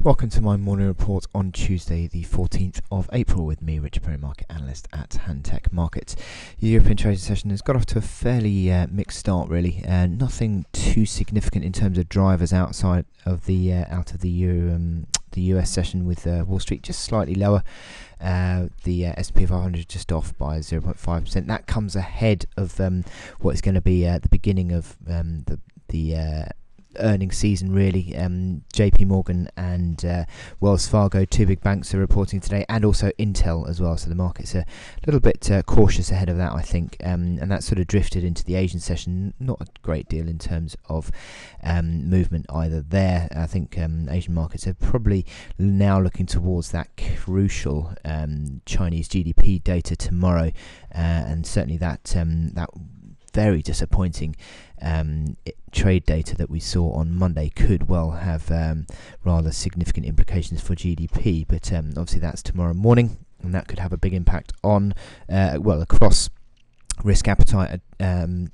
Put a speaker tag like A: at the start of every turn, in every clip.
A: Welcome to my morning report on Tuesday the 14th of April with me, Richard Perry, market analyst at Hantech Markets. The European trading session has got off to a fairly mixed start really. Nothing too significant in terms of drivers outside of the the US session, with Wall Street just slightly lower. The S&P 500 just off by 0.5%. That comes ahead of what is going to be the beginning of the earnings season really. JP Morgan and Wells Fargo, two big banks, are reporting today, and also Intel as well, so the market's a little bit cautious ahead of that, I think, and that sort of drifted into the Asian session. Not a great deal in terms of movement either there. I think Asian markets are probably now looking towards that crucial Chinese GDP data tomorrow, and certainly that very disappointing trade data that we saw on Monday could well have rather significant implications for GDP, but obviously that's tomorrow morning, and that could have a big impact on across risk appetite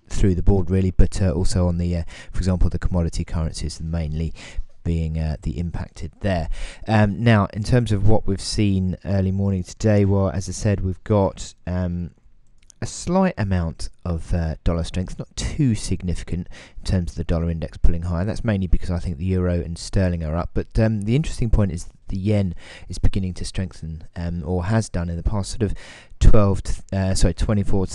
A: through the board really, but also on the for example the commodity currencies mainly being the impacted there. Now in terms of what we've seen early morning today, well, as I said, we've got a slight amount of dollar strength, not too significant in terms of the dollar index pulling higher. That's mainly because I think the euro and sterling are up. But the interesting point is the yen is beginning to strengthen, or has done in the past sort of 24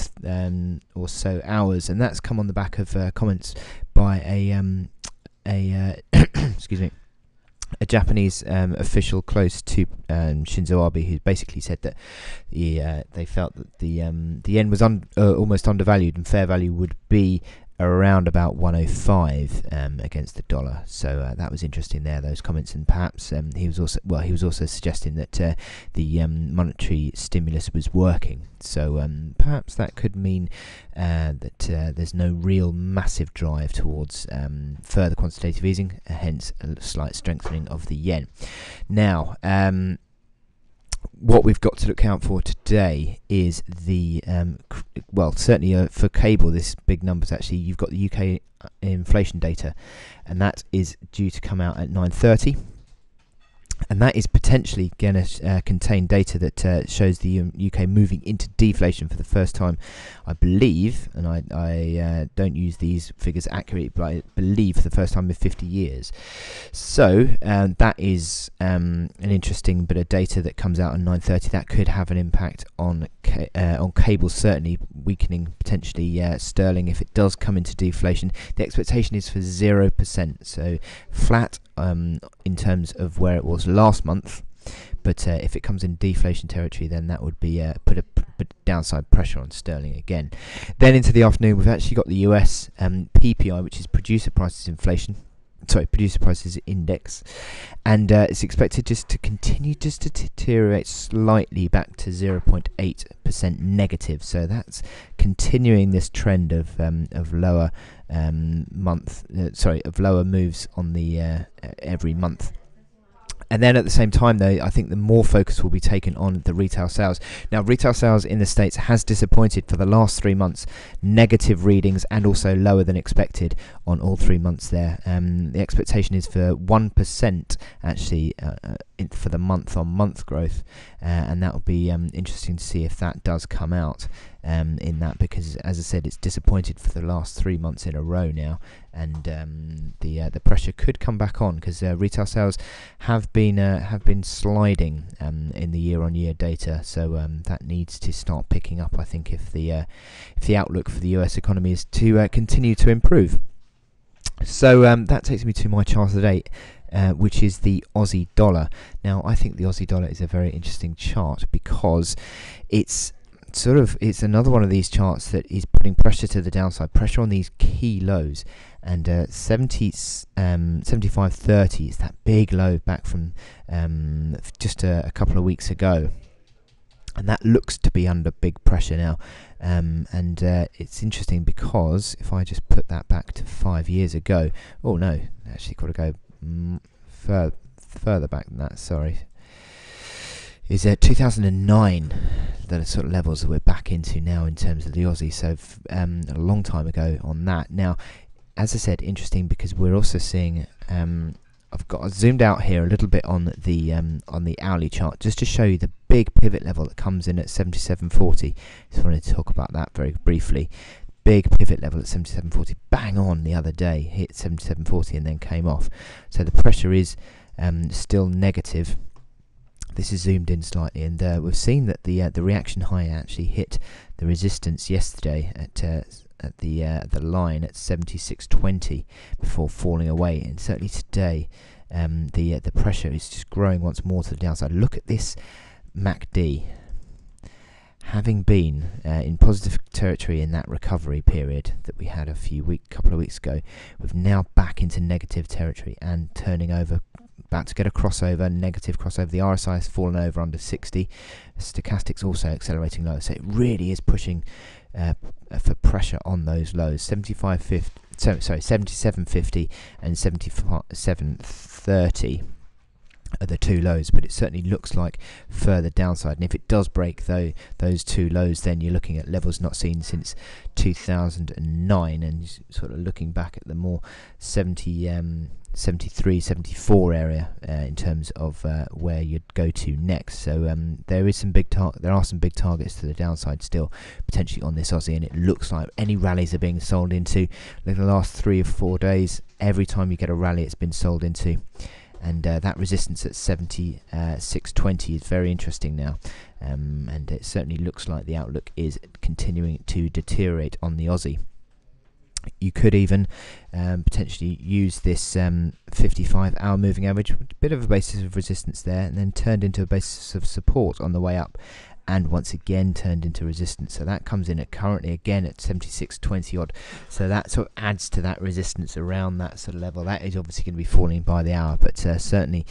A: or so hours, and that's come on the back of comments by a excuse me, a Japanese official close to Shinzo Abe, who basically said that they felt that the yen was almost undervalued, and fair value would be around about 105 against the dollar. So that was interesting there, those comments, and perhaps he was also suggesting that the monetary stimulus was working. So perhaps that could mean that there's no real massive drive towards further quantitative easing, hence a slight strengthening of the yen. Now, what we've got to look out for today is the certainly for cable, this big numbers actually. You've got the UK inflation data, and that is due to come out at 9:30. And that is potentially going to contain data that shows the UK moving into deflation for the first time, I believe, and I don't use these figures accurately, but I believe for the first time in 50 years. So that is an interesting bit of data that comes out on 9:30. That could have an impact on cable, certainly weakening potentially sterling if it does come into deflation. The expectation is for 0%, so flat in terms of where it was last month, but if it comes in deflation territory, then that would be put downside pressure on sterling again. Then into the afternoon, we've actually got the US PPI, which is producer prices index, and it's expected just to continue to deteriorate slightly back to 0.8% negative. So that's continuing this trend of lower lower moves on the every month. And then at the same time, though, I think the more focus will be taken on the retail sales. Now, retail sales in the States has disappointed for the last 3 months. Negative readings and also lower than expected on all 3 months there. The expectation is for 1% actually for the month-on-month growth. And that will be interesting to see if that does come out in that, because, as I said, it's disappointed for the last 3 months in a row now. And the pressure could come back on, because retail sales have been sliding in the year-on-year data. So that needs to start picking up, I think, if the outlook for the US economy is to continue to improve. So that takes me to my chart of the day, which is the Aussie dollar. Now, I think the Aussie dollar is a very interesting chart because it's another one of these charts that is putting pressure to the downside, pressure on these key lows, and 75.30 is that big low back from just a couple of weeks ago, and that looks to be under big pressure now. And it's interesting because if I just put that back to 5 years ago, oh no, actually got to go further back than that, sorry, is 2009, the sort of levels that we're back into now in terms of the Aussie. So a long time ago on that. Now, as I said, interesting because we're also seeing I've got zoomed out here a little bit on the hourly chart just to show you the big pivot level that comes in at 77.40. Just wanted to talk about that very briefly. Big pivot level at 77.40, bang on the other day, hit 77.40 and then came off. So the pressure is still negative. This is zoomed in slightly, and we've seen that the reaction high actually hit the resistance yesterday at the line at 76.20 before falling away, and certainly today the pressure is just growing once more to the downside. Look at this MACD. Having been in positive territory in that recovery period that we had couple of weeks ago, we're now back into negative territory and turning over, about to get a crossover, negative crossover. The RSI has fallen over under 60. Stochastics also accelerating lower, so it really is pushing for pressure on those lows. 77.50 and 77.30 are the two lows, but it certainly looks like further downside. And if it does break those two lows, then you're looking at levels not seen since 2009, and sort of looking back at the more 73, 74 area in terms of where you'd go to next. So there are some big targets to the downside still potentially on this Aussie, and it looks like any rallies are being sold into. Like the last 3 or 4 days, every time you get a rally, it's been sold into. And that resistance at 76.20 is very interesting now, and it certainly looks like the outlook is continuing to deteriorate on the Aussie. You could even potentially use this 55-hour moving average, a bit of a basis of resistance there, and then turned into a basis of support on the way up, and once again turned into resistance. So that comes in at currently again at 76.20 odd. So that sort of adds to that resistance around that sort of level. That is obviously going to be falling by the hour, but certainly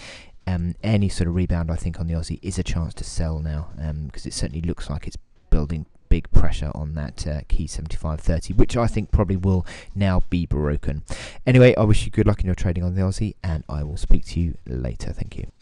A: any sort of rebound I think on the Aussie is a chance to sell now, because it certainly looks like it's building big pressure on that key 75.30, which I think probably will now be broken. Anyway, I wish you good luck in your trading on the Aussie, and I will speak to you later. Thank you.